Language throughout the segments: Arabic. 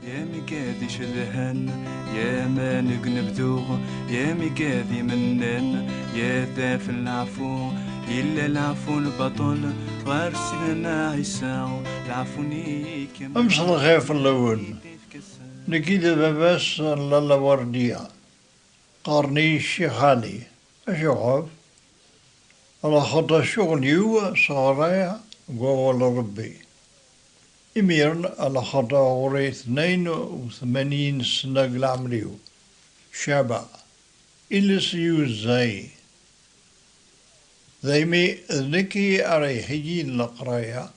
يا مقاذي شذهن يا ما نقنبدو يا مقاذي منن يا ذا في العفو إلا العفو البطل غير سيدنا عيسى العفوني كما أمس الخيف الأول نكيد باباس لالا وردية قارني الشيخاني أشوف على خطى شغل يو صغرية قول ربي إميرن على خطى غوري 82 سنة قلعمريو شابع إلس يوزاي ذيمي ذكي أري حجين لقرايا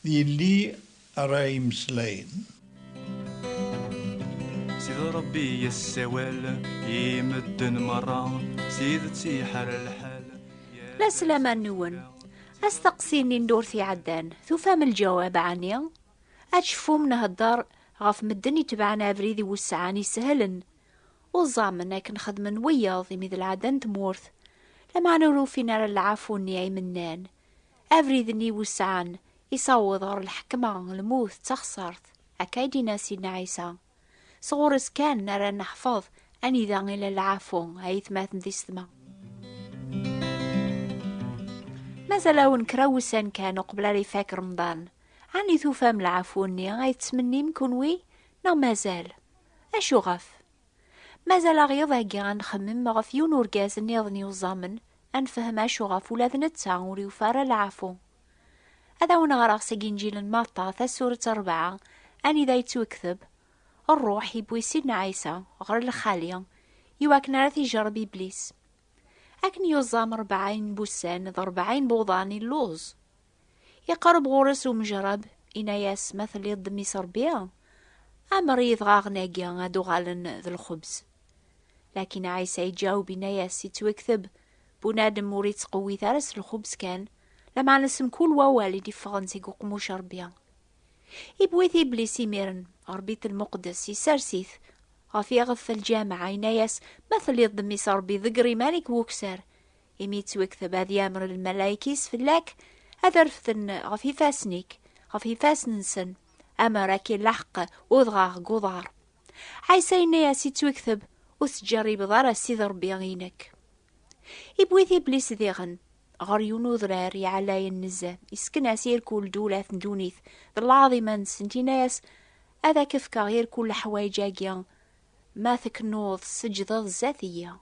ذي أري مسلين سيد ربي يسوال يمدن مرة سيد تيحر الحال لا سلامة نون أستقسيني ندور في عدان ثفهم الجواب عني أتشفو من هالدار غاف مدن يتبعنا بريدي والسعاني سهلا وظامنا كنخدمن وياضي مثل العدان تمورث لما نورو فينا العفو النيعي منان أفريدني والسعان يصوض غير الحكمة الموت تخسرت أكايدي ناسينا عيسى صغورس كان نرى نحفظ أني ذا إلى العفو هيث ماثن ذي السما مازالو نكروسان كانوا قبل ريفاك رمضان عني ثوفام العفو اني غايتسمني مكونوي نا مازال اشو غف مازال غيض هكي غنخمم غف يون ورقاز نيضني وزامن انفهم اشو غف ولا ذنتا وريو فارا العفو هذا ونغرق ساقين جيل الماطا ثا سورة 4 اني ذا يتوكثب الروح يبوي سيدنا عيسى غير الخالية يواكنا راثي جرب إبليس أكن يوزام 40 بوسان ذا 40 بوضاني اللوز يقرب غورس ومجرب إناياس مثل يضمي صربيا أمريض غاغناقيا غادو غالن ذا الخبز لكن عيسى يجاوب إناياس يتوكثب بنادم موريد تقوي ثارس الخبز كان لما نسم كل ووالي دي فغنسي قوقمو شربيا إبويث إبليس يميرن أربيت المقدس يسرسيث غافي غف الجامعة إناياس مثل يضمي صربي ذقري مالك وكسر يميت وكثب هذا يامر الملايكيس فلاك هذا رفثن غافي فاسنيك غافي فاسننسن أما راكي لحق وضغاغ قضار عيسى إناياس يتوكثب وسجري بضار السيد ربي غينك إبويث إبليس ذيغن غار يونو ذراري على النزة يسكن أسير كل دولة دونيث العظيمة سنتيناس هذا كفكا غير كل حوايجاقيا ما ثكنوض سجدة الذاتية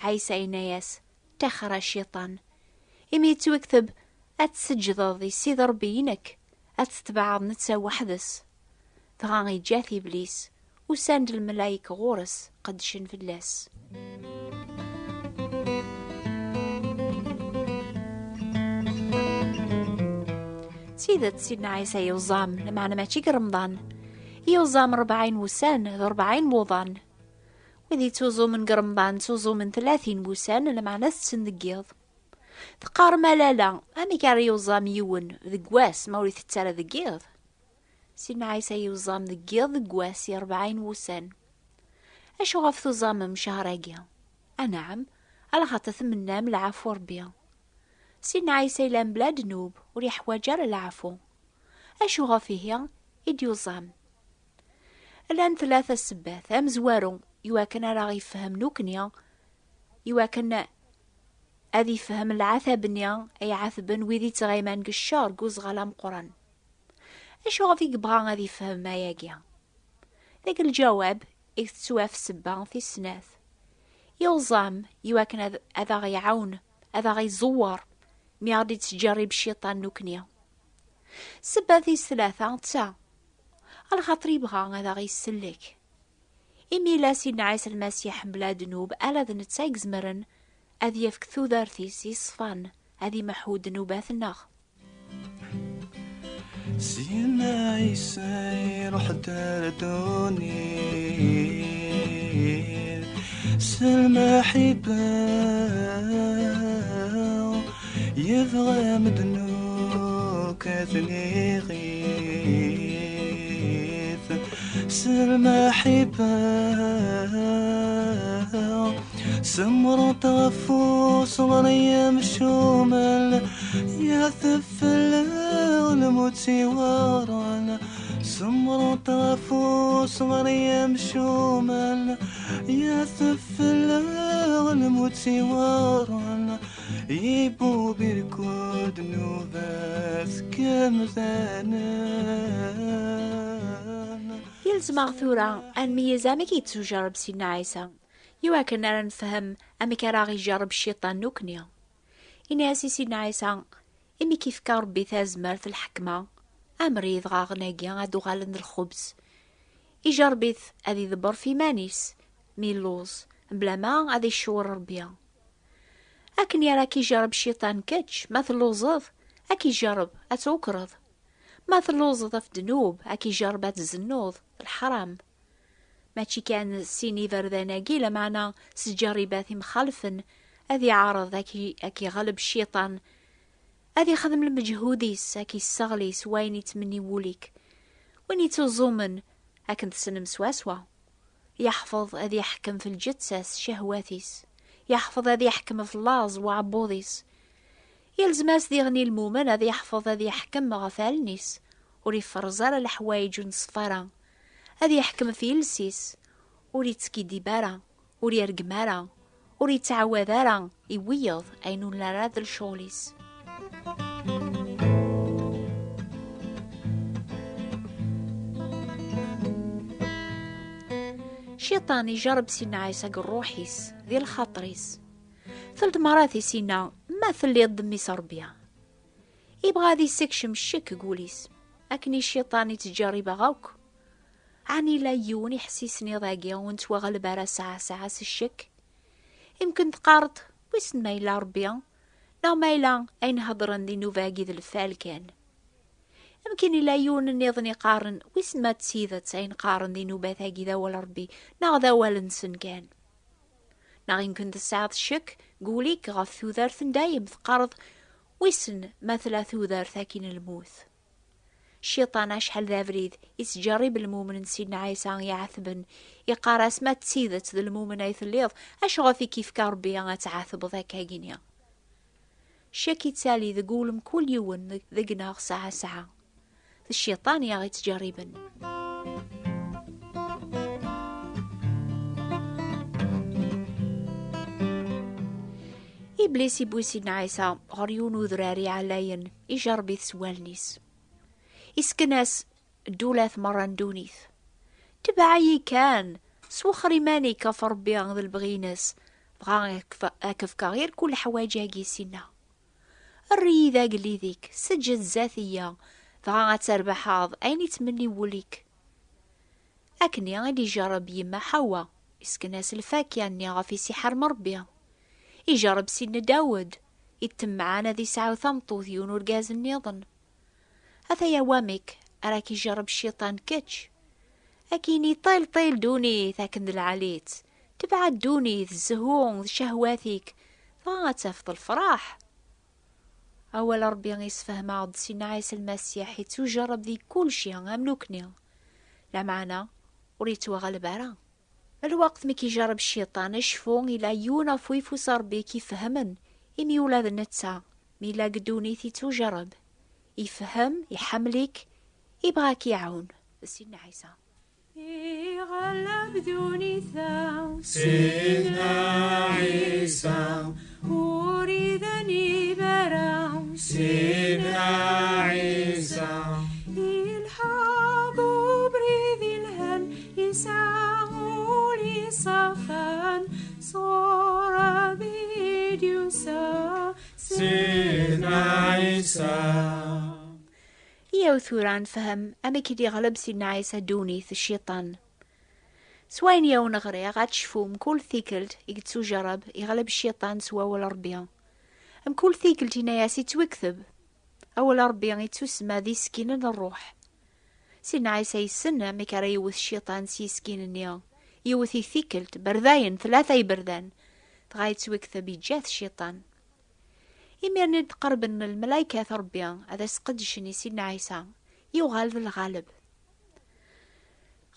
عيسى إناياس تخرى الشيطان إمي توكتب أتسجدة ذي سيد ربينك أتتبع نتسا وحدس تغاني جاثي إبليس وساند الملايك غورس قدشن في اللاس سيدنا عيسى يوزام لما أنا ماشي رمضان يوزام 40 وسان 40 بوضان وذي توزو من قرمضان توزو من 30 بوسان لما ناس تندقيض تقار مالالا أمي كاري يوزام يون ذقواس موري تتسالى ذقيض سيدنا عيسى يوزام ذقيض ذقواس 40 وسان أشو غفثو زام مشهراقيا أنعم على خاطر من نام العفو ربيا سيدنا عيسى لان بلاد نوب وريح وجار العفو أشو غفيه إديو زام الآن 3 سباث أم زوارو يواكن راغي يفهم نوكنيا يواكن أذي فهم العثبنيا أي عثبن ويذي تغيمان قشار قوز غلام قران أشو غفي قبغان أذي فهم ما ياقيا ذاك الجواب إكتسواف سبان في السناث يوزام يواكن أذا غيعون أذا غيزور ميغدي تجرب الشيطان نوكنيا سباثي 3 تسا الخطري بغا هذا غيسلك إمي لا سيدنا عيسى المسيح بلا ذنوب ألا ذن تسايق زمرن أذي يفكثو دارثيسي صفان أذي محود ذنوبات النغ سيدنا عيسى روح داردوني سلمى حبا يبغى مدنوك ثنيغي سلمى حبا سمر طفو صغرية مشومل يا ثفل الموت ورانا سمر طافو صغري مشومل يا ثفل الموتي ورن يبو بركود نوباس كمزانان. يلزم غثورة أن ميزامك يتجرب سيدنا عيسى يواكن أن نفهم أمك راغي يجرب الشيطان نوكنيا إناسي سيدنا عيسى إمي كيف كربي تازمرت الحكمة أمريض غاغناقيا غادو غالن الخبز يجربيث أذي ذبر في مانيس ميلوز بلا ما غادي يشور ربيا أكن يراكي يجرب الشيطان كتش ما ثلوزض أكي يجرب أتوكرض ما ثلوزض في دنوب أكي يجرب أتزنوض الحرام ماشي كان سيني فرداناقي لمعنى سجارباثي مخالفن أذي عارض أكي غلب الشيطان أذي خدم المجهوديس أكي السغليس وين يتمني ووليك وين يتوزومن أكن تسنم سواسوا يحفظ أذي يحكم في الجتساس شهواتيس يحفظ أذي يحكم في اللاز وعبوضيس يلزماس ذي غني المؤمن أذي يحفظ أذي يحكم غفالنيس وريفرزار الحوايج ونصفارا أذي يحكم في يلسيس وريتسكي ديبارا وريرقمارا وريتعوذارا يويض أينو لاراد الشوليس. شيطان يجرب سينا عيسى الروحيس ذي الخاطريس ثلث مرات سينا ما ثلي الضمي صربيا يبغى ذي سكشم الشك قوليس أكني الشيطان يتجارب غاوك عني لا يون يحسيسني ضاقيا وانت وغلب على ساعة الشك يمكن تقارض ويسن مايلا ربيا نا مايلا أين هضرن ذي نوفاقي ذي الفال كان يمكن إلا يون النظني قارن ويسن ما تسيذت أين قارن ذي نوباثاقي ذا والربي نا ذا والنسن كان نا يمكن تساعد الشك قوليك غاف ثوذارث دايم تقارض ويسن مثلا ثوذارث ثاكين الموث الشيطان أشحال ذا بريد يسجرب المؤمن سيدنا عيسى يعثبن يقارس ما تسيذت ذا المؤمن أيث الليض أش غافي كيف كاربيا غتعاثب ذاك هاقينيا الشك تالي ذا قولم كل يوم ذقناغ ساعة الشيطان يغي تجربن. إبليس يبوي سيدنا عيسى غريون وذراري علاين يجربي سوالنيس إسكناس دولات مران دونيث تبعي كان سوخري ماني كفر بيان ذا البغينس بغا أكفكا غير كل حواجة قيسينا الري ذا قلي ذيك سجد ذاتية بغا تربح هاض أين يتمني وليك أكني غادي يجرب يما حوا إسكناس الفاكية غافي سحر مربيا يجرب سيدنا داود يتم معانا ذي ساعة وثمطو ذيون ورقاز النيضن هذا يا وامك أراك يجرب الشيطان كتش أكيني طيل دوني ثاكن العليت تبعد دوني الزهون شهواتك فغاتفضل الفراح أول ربي يسفهم عض سيدنا عيسى المسيح يتجرب ذي كل شي غاملوكني لا معنا وريتو غالب عرا الوقت مكي جرب الشيطان اشفون إلى يونا فويفو صار بيك يفهمن إمي ولاد النتسا ميلا قدوني ثي تجرب يفهم يحملك يبغاك يعون سيدنا عيسى يغلب دوني ثاو سيدنا عيسى وريدني براو سيدنا عيسى يلحق بريذ الهن يسعو لي صفان صور بيديوسا سيدنا عيسى يا وثوران فهم أما كدي غلب سيدنا عيسى دوني في الشيطان سواين يا ونغري غاد شفوم كل ثيكلت يقدسو جرب يغلب الشيطان سوا ولا ربيان أم كل ثيكلت هنا ياسي توكثب أول ربيان يتسمى ذي سكين الروح سيدنا عيسى يسنى مكارا يوث الشيطان سي سكين النيا يوثي ثيكلت برذاين ثلاثة يبردان تغاية توكثب يجاث الشيطان يمير نتقرب ان الملايكة ربيا هذا سقدشني سيدنا عيسى يغالب الغالب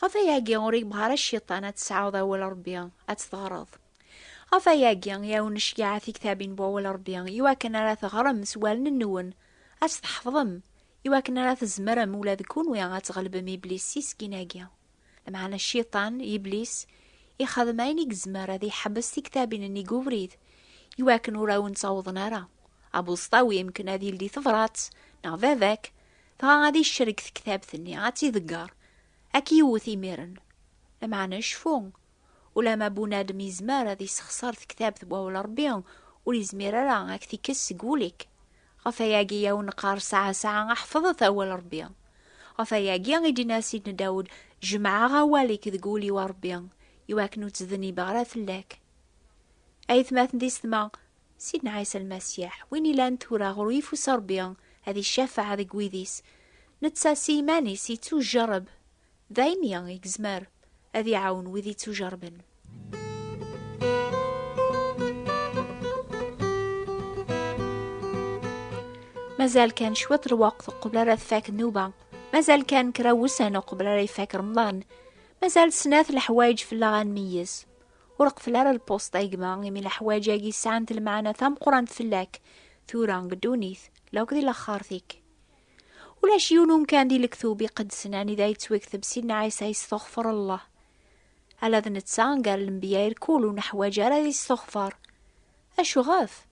غفا ياقيا وريك بغار الشيطان تسعوض اول ربيا اتثغرض غفا ياقيا ياونش يا في كتابين بو اول ربيا يواكن على ثغرم سوال النون اتحفظم يواكن راه تزمر مولا ذكون ويا غتغلب إبليس سيسكيناكيا. لمعنى الشيطان إبليس يخدم عين يكزمر هذي يحبس في كتابين اني قوريد يواكن وراو نتعوضنا راه ابو سطاوي يمكن هذه اللي ثفرات نا فافاك فها غادي يشرك في كتاب ثني غاتي ذكار اكي يوثي ميرن لمعنى شفون ولا ما بنادم يزمار هذي سخسار في كتاب ثبوا ولا ربيان ولي زمير راه هاك تيكس قولك غفاياقي يا ونقار ساعة حفظت اول ربيان غفاياقي غيدي سيدنا داود جمعة غواليك تقولي وربيان يواكنو تزذني بغرا فلاك ايث ما تنديس ثما سيدنا عيسى المسيح وين إلا نتورا غريف وسربيان هذه الشفاعة ذي قويديس نتسا سيماني سي تجرب ذاينيا يكزمار هذي عاون وذي تجربن. مازال كان شوط الوقت قبل راه فاك النوبة، مازال كان كراوسان قبل راه يفاك رمضان، مازال سنات الحوايج في اللغة نميز ورقفل على البوسطة يقما من الحوايج ياقي ساعة المعنى ثم قران فلاك ثورا قدونيث لو كذي لخارثيك ولا شيونهم كان دي الكثوب قد سناني ذا يتوكثب سيدنا عيسى يستغفر الله على ذا نتسان قال الانبياء يركولون حوايج على ذي يستغفر اشو غاف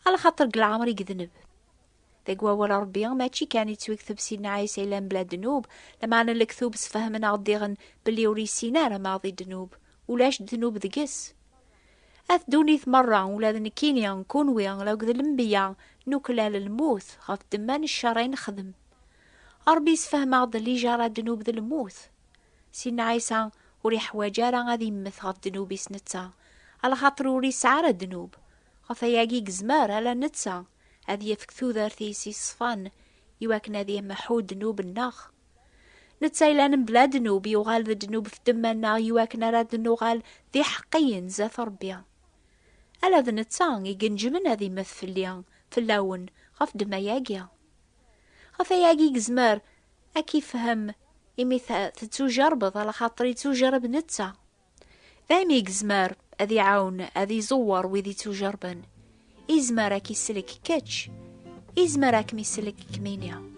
على خاطر العمر يقذنب ذاقوا ولا ربيان ماشي كان يتوكثب سيدنا عيسى إلا بلا ذنوب لما أنا الكثوب سفهمنا غديغن بلي وريسينا راه ماضي ذنوب ولاش ذنوب ذقس أثدوني مرة ولا ذنكينيا نكون ويان لو قذ الانبياء نوكلا للموت غاف دمان الشرين خدم أربي سفهم غد اللي جارى ذنوب ذا الموت سيدنا عيسى وري حواجارا غادي يمث غاف ذنوب سنتا على خاطر وري سعر الذنوب غاف ياقي قزمار على نتسا هذي يفكثو ذارثيسي صفان يواكن هذي محود ذنوب الناخ نتسايلان بلا ذنوب يغال ذا ذنوب في دمنا يواكن راد نغال ذي حقين زاث ربيا ألا ذا نتسان يقنجمن هذي مث في الليان في اللون غاف دما ياقيا غاف ياقي قزمار أكي فهم إمي تتجربض على خاطري تجرب نتسا ذايمي قزمار أذي عون أذي زور وذي تجربن إزمارك يسلك كاتش إزمارك ميسلك كمينيا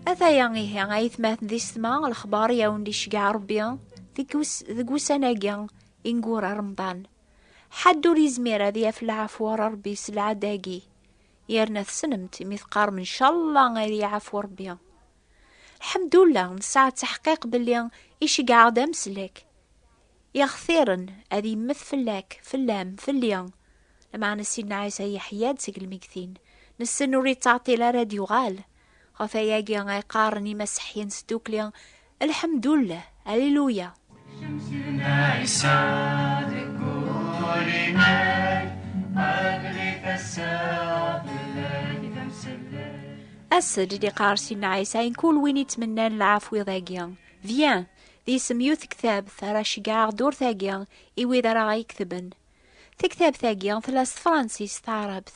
أثا يانغيه غايث ماث ذي السماء الأخبار ياون دي شقع ربيا ذي سناقيا إنقورا رمضان حدو ريزميرا ذي أفلعف ورا ربي سلعة داقي يارنا ثسنمت مثقار من شاء الله غير يعفو ربيا الحمد لله نساعة تحقيق باللي إشقع دام سلك يا خثيرن أذي يمث فلاك فلام فليان لما سيدنا عيسى يحيى تسق المكثين نسن نوري تعطي لا راديو غال غفا ياقي غيقارني مسحين ستوكليان الحمد لله هللويا شمسنا عيسى ذكوري ماي أغلي فساد الله تمسلي أسد دي قار سيدنا عيسى نكون وين يتمنى العفو ذاقيان فيان ذي سميوث كتاب ثرا شقاع دور ثاقيان إيوي ذا راه يكتبن تكتاب ثاقيان ثلاث فرانسيس تعربث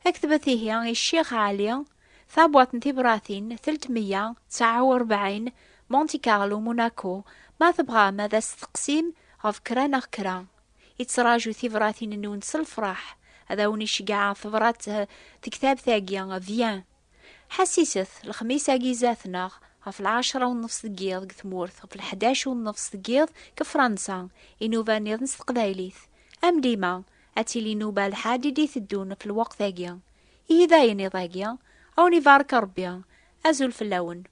أكتبت هي الشيخ علي ثابوات نتبراثين 349 مونتي كارلو موناكو ما تبغى ماذا استقسيم غف كرا كرا يتراجو ثبراثين النون سلفراح هذا وني شقاع ثبرات تكتاب ثاقيان فيان حسيسث الخميس أجيزاتنا في 10:30 دقيقة كثمورث في 11:30 دقيقة كفرنسا إنوفا نيرنس قبايليث أم ديما أتيلي نوبا الحادي دي ثدون في الوقت ذاقيا إذا ينضاقيا أو نفارك ربيا أزول في اللون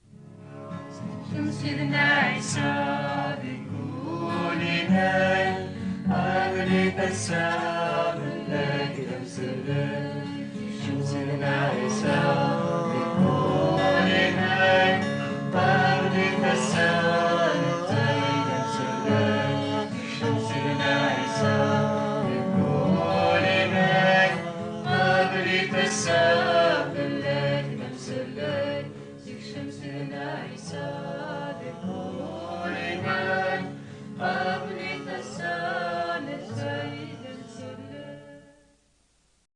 شمسنا عيسى بكوني ناي أغلي فساد الله تمسلي شمسنا عيسى بكوني ناي أغلي فساد الله تمسلي شمسنا عيسى بكوني ناي أغلي فساد الله تمسلي شمسنا عيسى